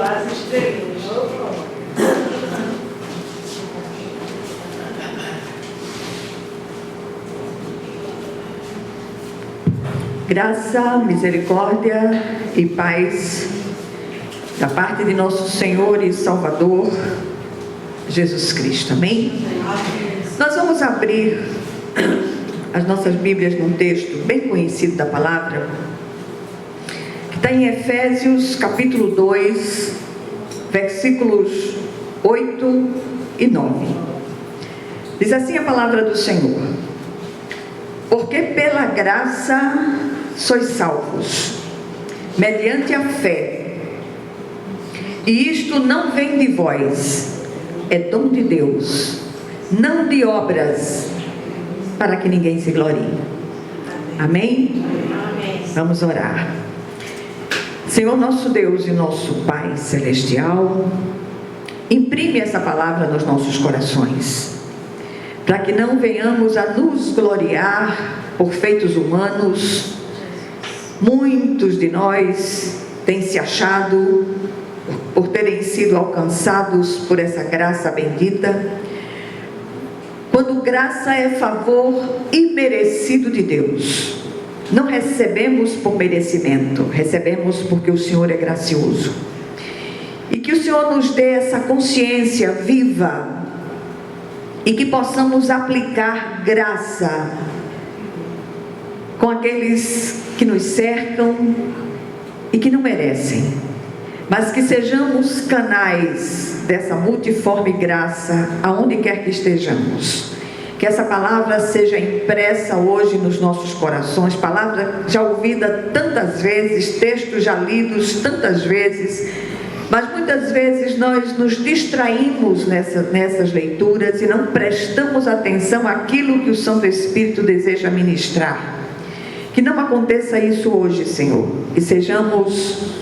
as estrelinhas. Graça, misericórdia e paz da parte de nosso Senhor e Salvador Jesus Cristo. Amém? Nós vamos abrir as nossas Bíblias num texto bem conhecido da palavra, que está em Efésios capítulo 2, versículos 8 e 9. Diz assim a palavra do Senhor: porque pela graça sois salvos, mediante a fé, e isto não vem de vós, é dom de Deus, não de obras, para que ninguém se glorie. Amém? Amém. Vamos orar. Senhor nosso Deus e nosso Pai Celestial, imprime essa palavra nos nossos corações, para que não venhamos a nos gloriar por feitos humanos. Muitos de nós têm se achado por terem sido alcançados por essa graça bendita, quando graça é favor imerecido de Deus. Não recebemos por merecimento, recebemos porque o Senhor é gracioso. E que o Senhor nos dê essa consciência viva e que possamos aplicar graça com aqueles que nos cercam e que não merecem, mas que sejamos canais dessa multiforme graça aonde quer que estejamos. Que essa palavra seja impressa hoje nos nossos corações, palavra já ouvida tantas vezes, textos já lidos tantas vezes, mas muitas vezes nós nos distraímos nessas leituras e não prestamos atenção àquilo que o Santo Espírito deseja ministrar. Que não aconteça isso hoje, Senhor, que sejamos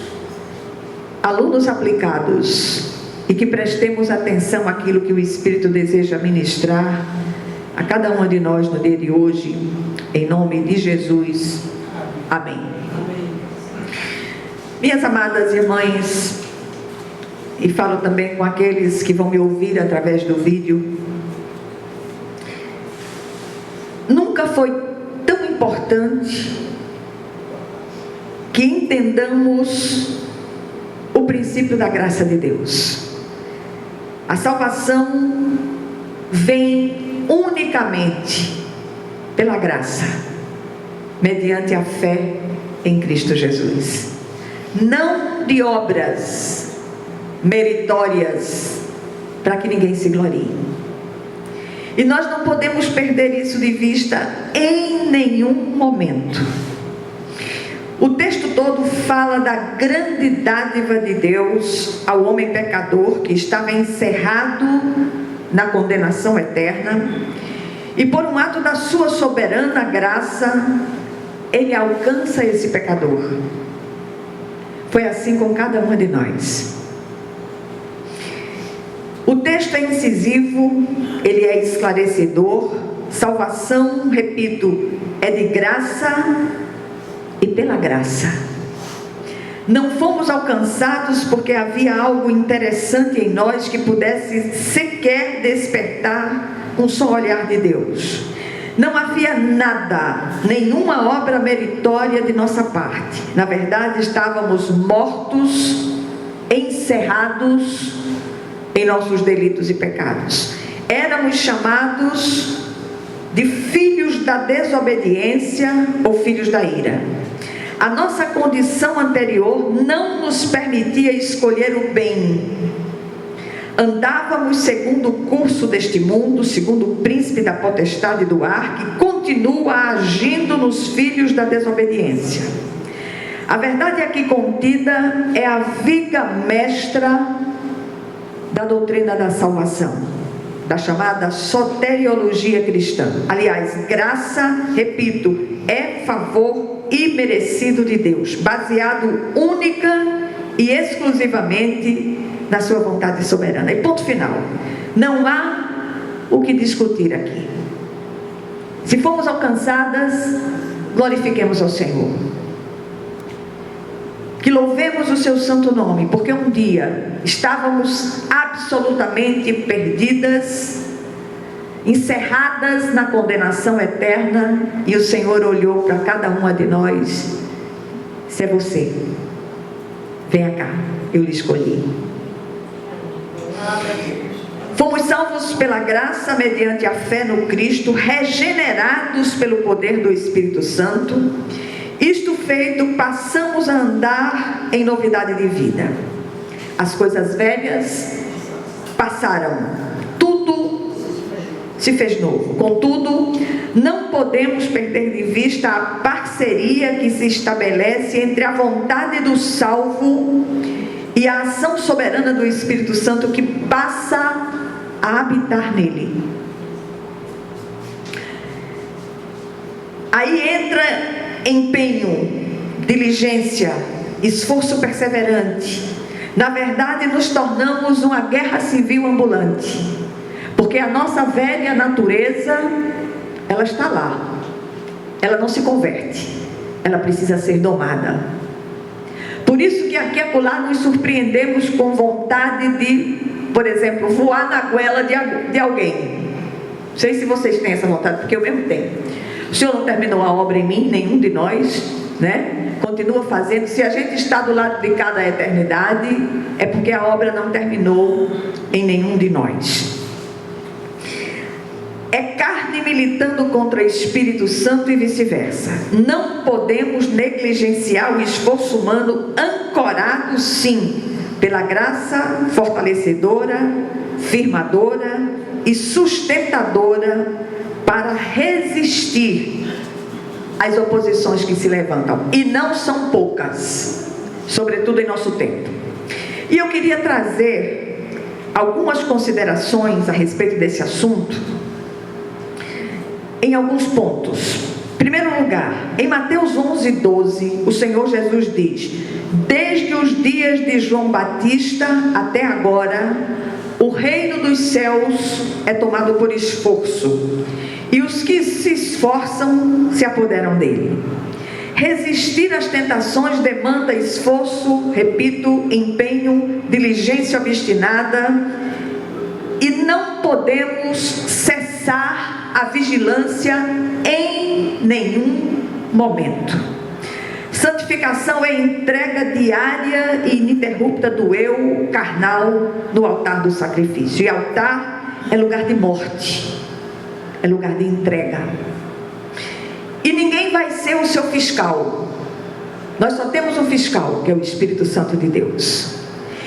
alunos aplicados e que prestemos atenção àquilo que o Espírito deseja ministrar a cada uma de nós no dia de hoje, em nome de Jesus. Amém. Minhas amadas irmãs, e falo também com aqueles que vão me ouvir através do vídeo, nunca foi tão importante que entendamos o princípio da graça de Deus. A salvação vem unicamente pela graça, mediante a fé em Cristo Jesus, não de obras meritórias para que ninguém se glorie. E nós não podemos perder isso de vista em nenhum momento. O texto todo fala da grande dádiva de Deus ao homem pecador que estava encerrado na condenação eterna, e por um ato da sua soberana graça, ele alcança esse pecador. Foi assim com cada uma de nós. O texto é incisivo, ele é esclarecedor. Salvação, repito, é de graça e pela graça. Não fomos alcançados porque havia algo interessante em nós que pudesse sequer despertar um só olhar de Deus. Não havia nada, nenhuma obra meritória de nossa parte. Na verdade, estávamos mortos, encerrados em nossos delitos e pecados. Éramos chamados de filhos da desobediência ou filhos da ira. A nossa condição anterior não nos permitia escolher o bem. Andávamos segundo o curso deste mundo, segundo o príncipe da potestade do ar, que continua agindo nos filhos da desobediência. A verdade aqui contida é a viga mestra da doutrina da salvação, da chamada soteriologia cristã. Aliás, graça, repito, é favor imerecido de Deus, baseado única e exclusivamente na sua vontade soberana. E ponto final. Não há o que discutir aqui. Se fomos alcançadas, glorifiquemos ao Senhor. que louvemos o seu santo nome, porque um dia estávamos absolutamente perdidas, encerradas na condenação eterna, e o Senhor olhou para cada uma de nós: se é você, venha cá, eu lhe escolhi. Fomos salvos pela graça mediante a fé no Cristo, regenerados pelo poder do Espírito Santo. Isto feito, passamos a andar em novidade de vida. As coisas velhas passaram, tudo se fez novo. Contudo, não podemos perder de vista a parceria que se estabelece entre a vontade do salvo e a ação soberana do Espírito Santo, que passa a habitar nele. Aí entra empenho, diligência, esforço perseverante. Na verdade, nos tornamos uma guerra civil ambulante, porque a nossa velha natureza, ela está lá, ela não se converte, ela precisa ser domada. Por isso que aqui e acolá nos surpreendemos com vontade de, por exemplo, voar na goela de alguém. Não sei se vocês têm essa vontade, porque eu mesmo tenho. O Senhor não terminou a obra em mim, nenhum de nós, né? Continua fazendo. Se a gente está do lado de cada eternidade, é porque a obra não terminou em nenhum de nós. É carne militando contra o Espírito Santo e vice-versa. Não podemos negligenciar o esforço humano, ancorado sim pela graça fortalecedora, firmadora e sustentadora, para resistir às oposições que se levantam, e não são poucas, sobretudo em nosso tempo. E eu queria trazer algumas considerações a respeito desse assunto, em alguns pontos. Em primeiro lugar, em Mateus 11:12, o Senhor Jesus diz: desde os dias de João Batista até agora, o reino dos céus é tomado por esforço, e os que se esforçam se apoderam dele. Resistir às tentações demanda esforço, repito, empenho, diligência obstinada, e não podemos cessar a vigilância em nenhum momento. Santificação é entrega diária e ininterrupta do eu carnal no altar do sacrifício. E altar é lugar de morte, é lugar de entrega. E ninguém vai ser o seu fiscal. Nós só temos um fiscal, que é o Espírito Santo de Deus.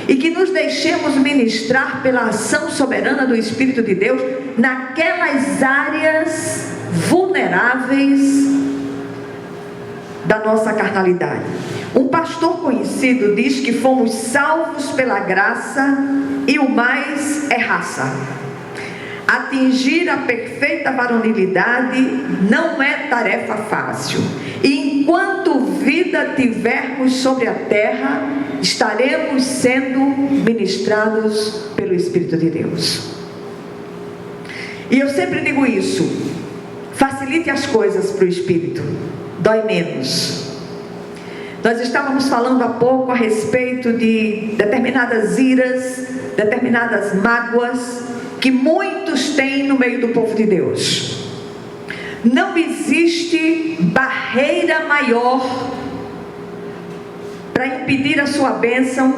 E que nos deixemos ministrar pela ação soberana do Espírito de Deus naquelas áreas vulneráveis da nossa carnalidade. Um pastor conhecido diz que fomos salvos pela graça e o mais é raça. Atingir a perfeita varonilidade não é tarefa fácil. E enquanto vida tivermos sobre a terra, estaremos sendo ministrados pelo Espírito de Deus. E eu sempre digo isso: facilite as coisas para o Espírito, dói menos. Nós estávamos falando há pouco a respeito de determinadas iras, determinadas mágoas que muitos têm no meio do povo de Deus. Não existe barreira maior para impedir a sua bênção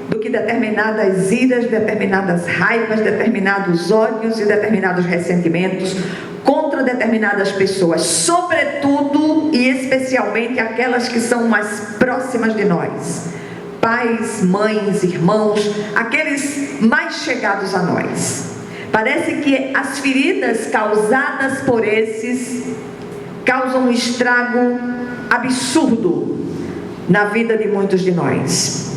do que determinadas iras, determinadas raivas, determinados ódios e determinados ressentimentos contra determinadas pessoas, sobretudo e especialmente aquelas que são mais próximas de nós, pais, mães, irmãos, aqueles mais chegados a nós. Parece que as feridas causadas por esses causam um estrago absurdo na vida de muitos de nós.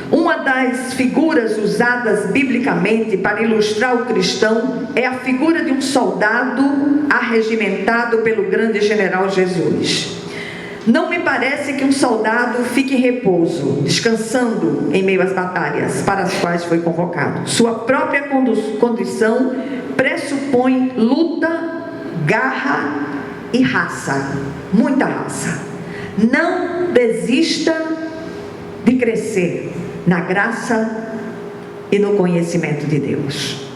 Uma das figuras usadas biblicamente para ilustrar o cristão é a figura de um soldado arregimentado pelo grande general Jesus. Não me parece que um soldado fique em repouso, descansando em meio às batalhas para as quais foi convocado. Sua própria condição pressupõe luta, garra e raça, muita raça. Não desista de crescer na graça e no conhecimento de Deus.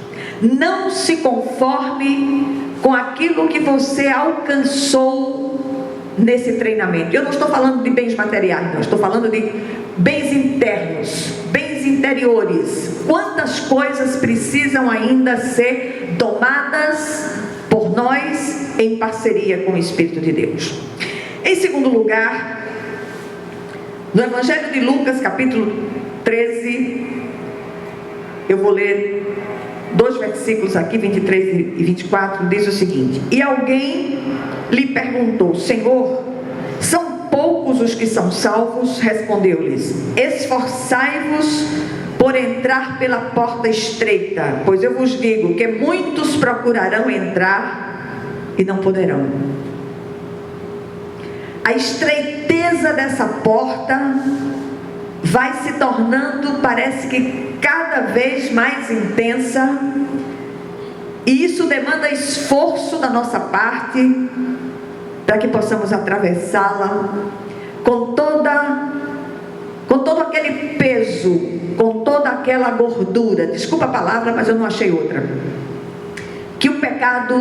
Não se conforme com aquilo que você alcançou nesse treinamento. Eu não estou falando de bens materiais, não. Estou falando de bens internos, bens interiores. Quantas coisas precisam ainda ser domadas por nós em parceria com o Espírito de Deus. Em segundo lugar, no Evangelho de Lucas, capítulo 13, eu vou ler 2 versículos aqui, 23 e 24, diz o seguinte: E alguém lhe perguntou: Senhor, são poucos os que são salvos? Respondeu-lhes: Esforçai-vos por entrar pela porta estreita, pois eu vos digo que muitos procurarão entrar e não poderão. A estreiteza dessa porta vai se tornando, parece que cada vez mais intensa, e isso demanda esforço da nossa parte para que possamos atravessá-la com todo aquele peso, com toda aquela gordura, desculpa a palavra, mas eu não achei outra, que o pecado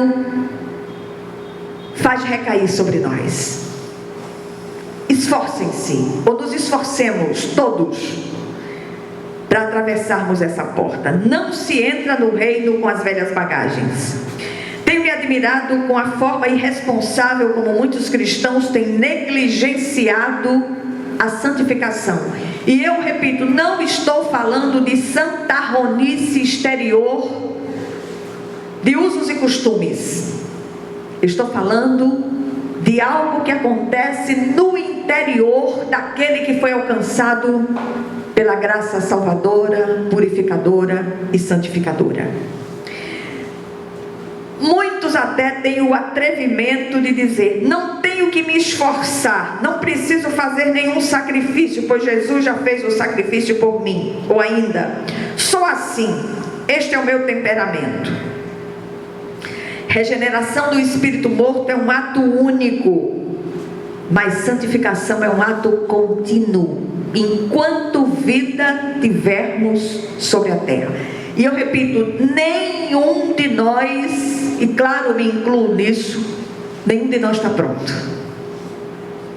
faz recair sobre nós. Esforcem-se, ou nos esforcemos todos para atravessarmos essa porta. Não se entra no reino com as velhas bagagens. Tenho me admirado com a forma irresponsável como muitos cristãos têm negligenciado a santificação. E eu repito, não estou falando de santarronice exterior, de usos e costumes. Estou falando de algo que acontece no interior daquele que foi alcançado pela graça salvadora, purificadora e santificadora. Muitos até têm o atrevimento de dizer: não tenho que me esforçar, não preciso fazer nenhum sacrifício, pois Jesus já fez o sacrifício por mim. Ou ainda: sou assim, este é o meu temperamento. Regeneração do espírito morto é um ato único, mas santificação é um ato contínuo, enquanto vida tivermos sobre a terra. E eu repito, nenhum de nós, e claro, me incluo nisso, nenhum de nós está pronto.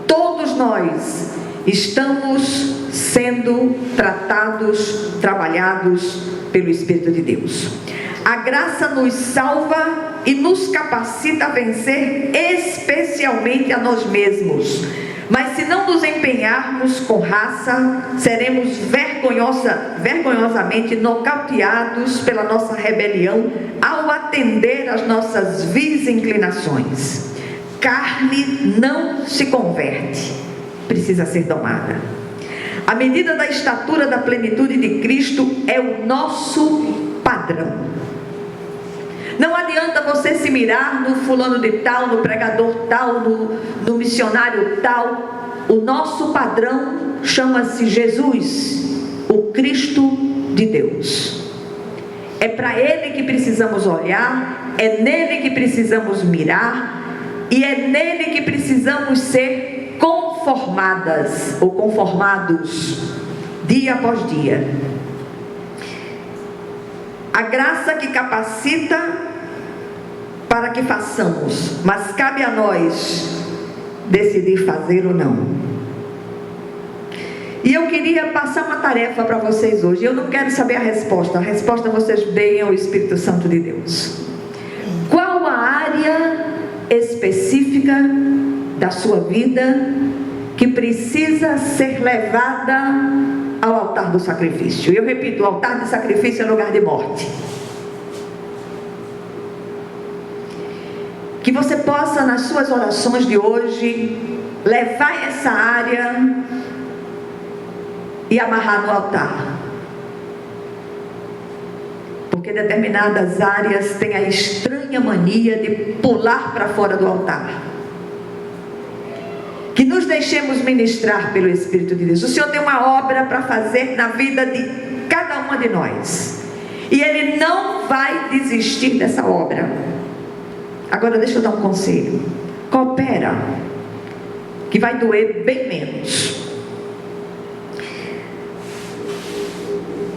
Todos nós estamos sendo tratados, trabalhados pelo Espírito de Deus. A graça nos salva e nos capacita a vencer especialmente a nós mesmos. Mas se não nos empenharmos com raça, seremos vergonhosamente nocauteados pela nossa rebelião ao atender às nossas vis inclinações. Carne não se converte, precisa ser domada. A medida da estatura da plenitude de Cristo é o nosso padrão. Não adianta você se mirar no fulano de tal, no pregador tal, no missionário tal. O nosso padrão chama-se Jesus, o Cristo de Deus. É para Ele que precisamos olhar, é nele que precisamos mirar, e é nele que precisamos ser conformadas ou conformados dia após dia. A graça que capacita para que façamos, mas cabe a nós decidir fazer ou não. E eu queria passar uma tarefa para vocês hoje. Eu não quero saber a resposta vocês deem ao Espírito Santo de Deus. Qual a área específica da sua vida que precisa ser levada ao altar do sacrifício? Eu repito, o altar de sacrifício é lugar de morte. Que você possa, nas suas orações de hoje, levar essa área e amarrar no altar. Porque determinadas áreas têm a estranha mania de pular para fora do altar. Que nos deixemos ministrar pelo Espírito de Deus. O Senhor tem uma obra para fazer na vida de cada uma de nós. E Ele não vai desistir dessa obra. Agora deixa eu dar um conselho. Coopera, que vai doer bem menos.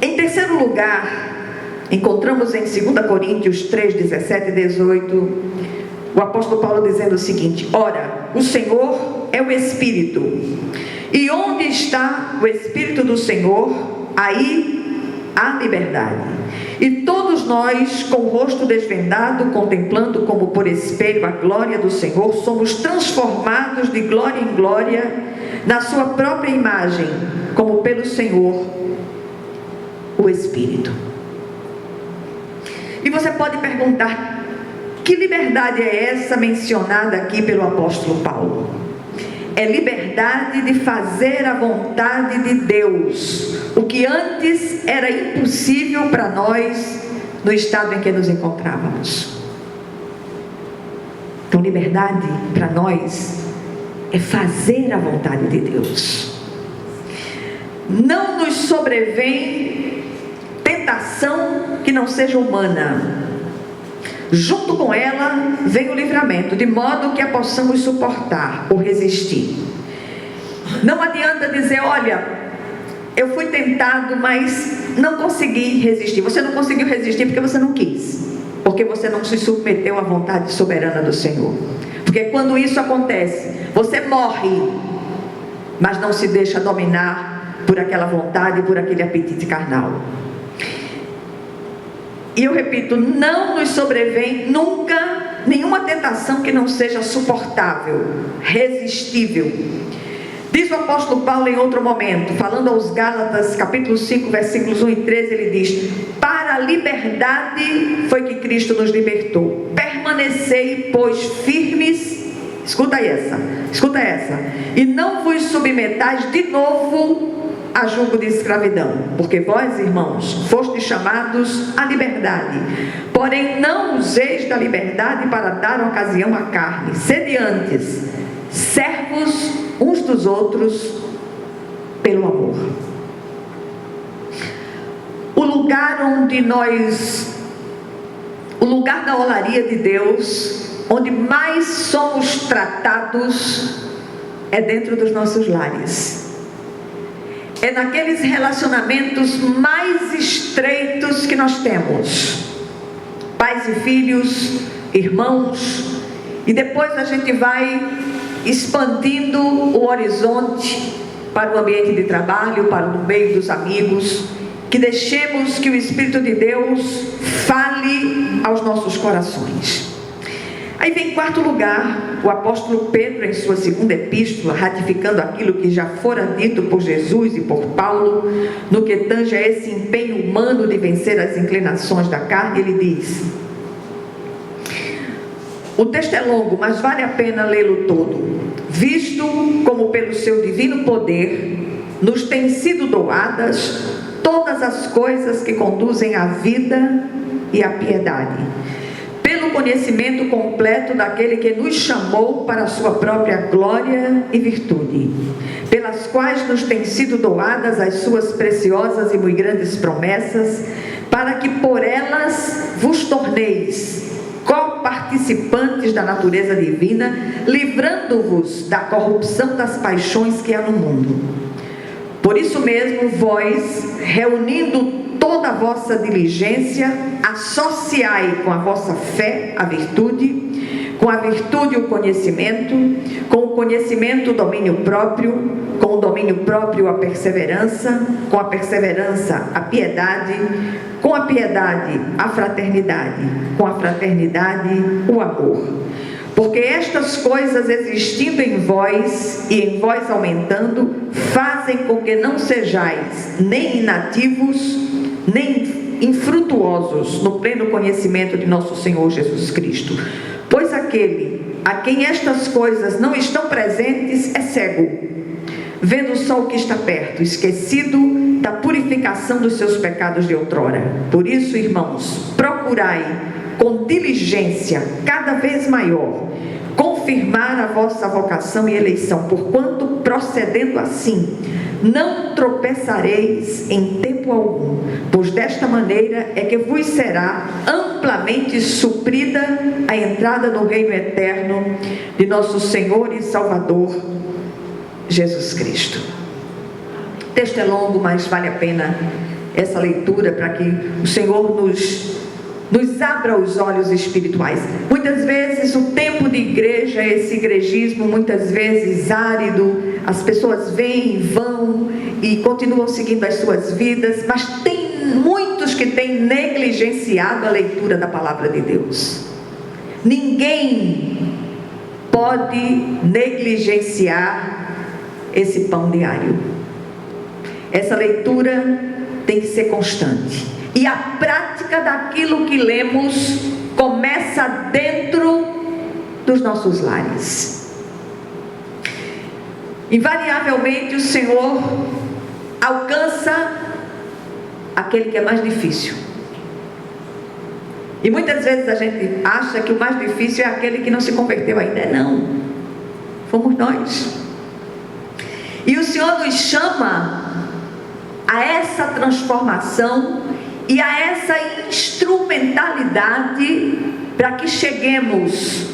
Em terceiro lugar, encontramos em 2 Coríntios 3, 17 e 18, o apóstolo Paulo dizendo o seguinte: ora, o Senhor é o Espírito, e onde está o Espírito do Senhor, aí há liberdade. E todos nós, com o rosto desvendado, contemplando como por espelho a glória do Senhor, somos transformados de glória em glória, na sua própria imagem, como pelo Senhor, o Espírito. E você pode perguntar: que liberdade é essa mencionada aqui pelo apóstolo Paulo? É liberdade de fazer a vontade de Deus, o que antes era impossível para nós no estado em que nos encontrávamos. Então, liberdade para nós é fazer a vontade de Deus. Não nos sobrevém tentação que não seja humana. Junto com ela vem o livramento, de modo que a possamos suportar ou resistir. Não adianta dizer: olha, eu fui tentado, mas não consegui resistir. Você não conseguiu resistir porque você não quis, porque você não se submeteu à vontade soberana do Senhor. Porque quando isso acontece, você morre, mas não se deixa dominar por aquela vontade, por aquele apetite carnal. E eu repito, não nos sobrevém nunca nenhuma tentação que não seja suportável, resistível. Diz o apóstolo Paulo em outro momento, falando aos Gálatas, capítulo 5, versículos 1 e 13, ele diz: para a liberdade foi que Cristo nos libertou. Permanecei, pois, firmes, escuta essa, e não vos submetais de novo a julgo de escravidão, porque vós, irmãos, fostes chamados à liberdade, porém não useis da liberdade para dar ocasião à carne. Sede antes servos uns dos outros pelo amor. O lugar da olaria de Deus, onde mais somos tratados, é dentro dos nossos lares. É naqueles relacionamentos mais estreitos que nós temos, pais e filhos, irmãos, e depois a gente vai expandindo o horizonte para o ambiente de trabalho, para o meio dos amigos, que deixemos que o Espírito de Deus fale aos nossos corações. Aí vem em quarto lugar, o apóstolo Pedro, em sua segunda epístola, ratificando aquilo que já fora dito por Jesus e por Paulo, no que tange a esse empenho humano de vencer as inclinações da carne, ele diz: o texto é longo, mas vale a pena lê-lo todo, visto como pelo seu divino poder nos têm sido doadas todas as coisas que conduzem à vida e à piedade, pelo conhecimento completo daquele que nos chamou para a sua própria glória e virtude, pelas quais nos têm sido doadas as suas preciosas e muito grandes promessas, para que por elas vos torneis coparticipantes da natureza divina, livrando-vos da corrupção das paixões que há no mundo. Por isso mesmo, vós, reunindo toda a vossa diligência, associai com a vossa fé a virtude, com a virtude o conhecimento, com o conhecimento o domínio próprio, com o domínio próprio a perseverança, com a perseverança a piedade, com a piedade a fraternidade, com a fraternidade o amor. Porque estas coisas existindo em vós e em vós aumentando, fazem com que não sejais nem inativos, nem infrutuosos no pleno conhecimento de nosso Senhor Jesus Cristo. Pois aquele a quem estas coisas não estão presentes é cego, vendo só o que está perto, esquecido da purificação dos seus pecados de outrora. Por isso, irmãos, procurai com diligência cada vez maior confirmar a vossa vocação e eleição, porquanto, procedendo assim, não tropeçareis em tempo algum, pois desta maneira é que vos será amplamente suprida a entrada no reino eterno de nosso Senhor e Salvador Jesus Cristo. O texto é longo, mas vale a pena essa leitura para que o Senhor nos abra os olhos espirituais. Muitas vezes o tempo de igreja, esse igrejismo muitas vezes árido, as pessoas vêm e vão e continuam seguindo as suas vidas, mas tem muitos que têm negligenciado a leitura da palavra de Deus. Ninguém pode negligenciar esse pão diário. Essa leitura tem que ser constante. E a prática daquilo que lemos começa dentro dos nossos lares. Invariavelmente o Senhor alcança aquele que é mais difícil. E muitas vezes a gente acha que o mais difícil é aquele que não se converteu ainda. Não, fomos nós. E o Senhor nos chama a essa transformação e a essa instrumentalidade para que cheguemos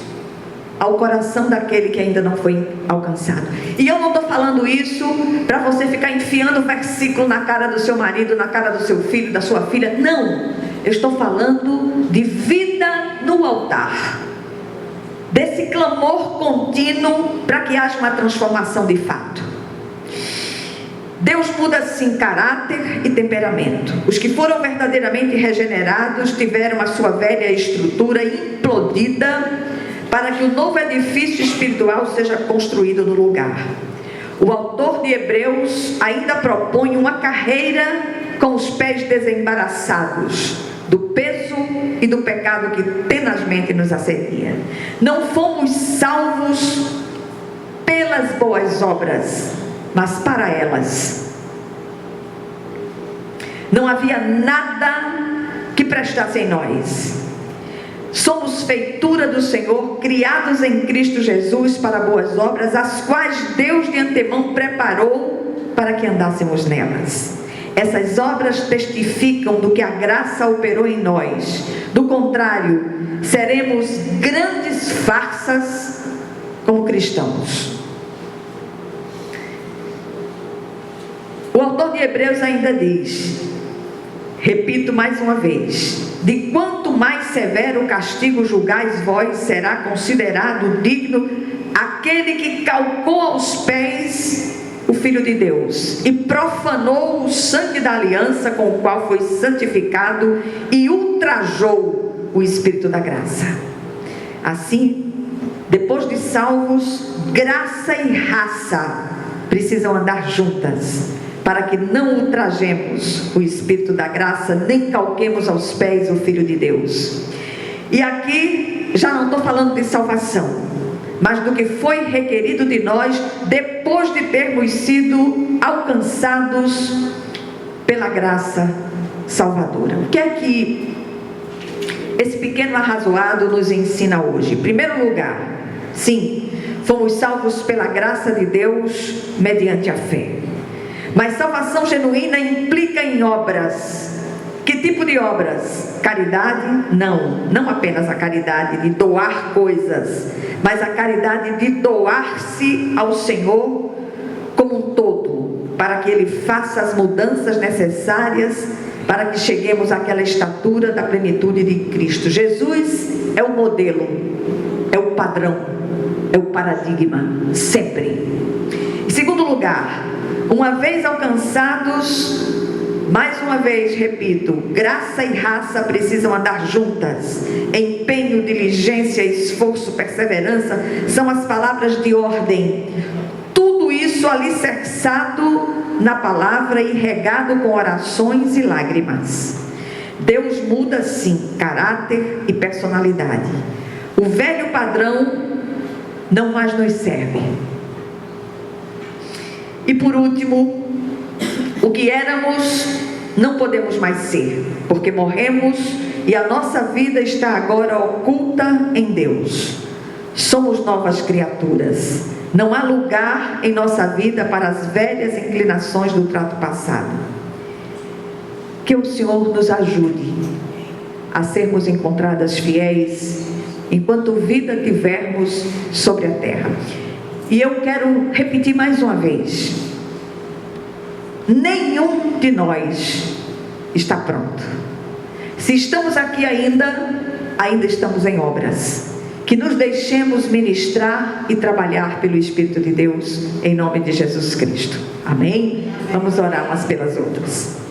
ao coração daquele que ainda não foi alcançado. E eu não estou falando isso para você ficar enfiando versículo na cara do seu marido, na cara do seu filho, da sua filha. Não, eu estou falando de vida no altar, desse clamor contínuo para que haja uma transformação de fato. Deus muda sim caráter e temperamento. Os que foram verdadeiramente regenerados tiveram a sua velha estrutura implodida para que o novo edifício espiritual seja construído no lugar. O autor de Hebreus ainda propõe uma carreira com os pés desembaraçados do peso e do pecado que tenazmente nos assedia. Não fomos salvos pelas boas obras, mas para elas. Não havia nada que prestasse em nós. Somos feitura do Senhor, criados em Cristo Jesus para boas obras, as quais Deus de antemão preparou para que andássemos nelas. Essas obras testificam do que a graça operou em nós. Do contrário, seremos grandes farsas como cristãos. O autor de Hebreus ainda diz, repito mais uma vez: de quanto mais severo castigo julgais vós, será considerado digno aquele que calcou aos pés o Filho de Deus e profanou o sangue da aliança com o qual foi santificado e ultrajou o Espírito da graça. Assim, depois de salvos, graça e raça precisam andar juntas, para que não ultrajemos o Espírito da graça, nem calquemos aos pés o Filho de Deus. E aqui já não estou falando de salvação, mas do que foi requerido de nós depois de termos sido alcançados pela graça salvadora. O que é que esse pequeno arrazoado nos ensina hoje? Em primeiro lugar, sim, fomos salvos pela graça de Deus mediante a fé. Mas salvação genuína implica em obras. Que tipo de obras? Caridade? Não apenas a caridade de doar coisas, mas a caridade de doar-se ao Senhor como um todo, para que Ele faça as mudanças necessárias para que cheguemos àquela estatura da plenitude de Cristo. Jesus é o modelo, é o padrão, é o paradigma, sempre. Em segundo lugar, uma vez alcançados, mais uma vez repito, graça e raça precisam andar juntas. Empenho, diligência, esforço, perseverança são as palavras de ordem. Tudo isso alicerçado na palavra e regado com orações e lágrimas. Deus muda sim caráter e personalidade. O velho padrão não mais nos serve. E por último, o que éramos não podemos mais ser, porque morremos e a nossa vida está agora oculta em Deus. Somos novas criaturas. Não há lugar em nossa vida para as velhas inclinações do trato passado. Que o Senhor nos ajude a sermos encontradas fiéis enquanto vida tivermos sobre a terra. E eu quero repetir mais uma vez: nenhum de nós está pronto. Se estamos aqui ainda estamos em obras. Que nos deixemos ministrar e trabalhar pelo Espírito de Deus, em nome de Jesus Cristo. Amém? Vamos orar umas pelas outras.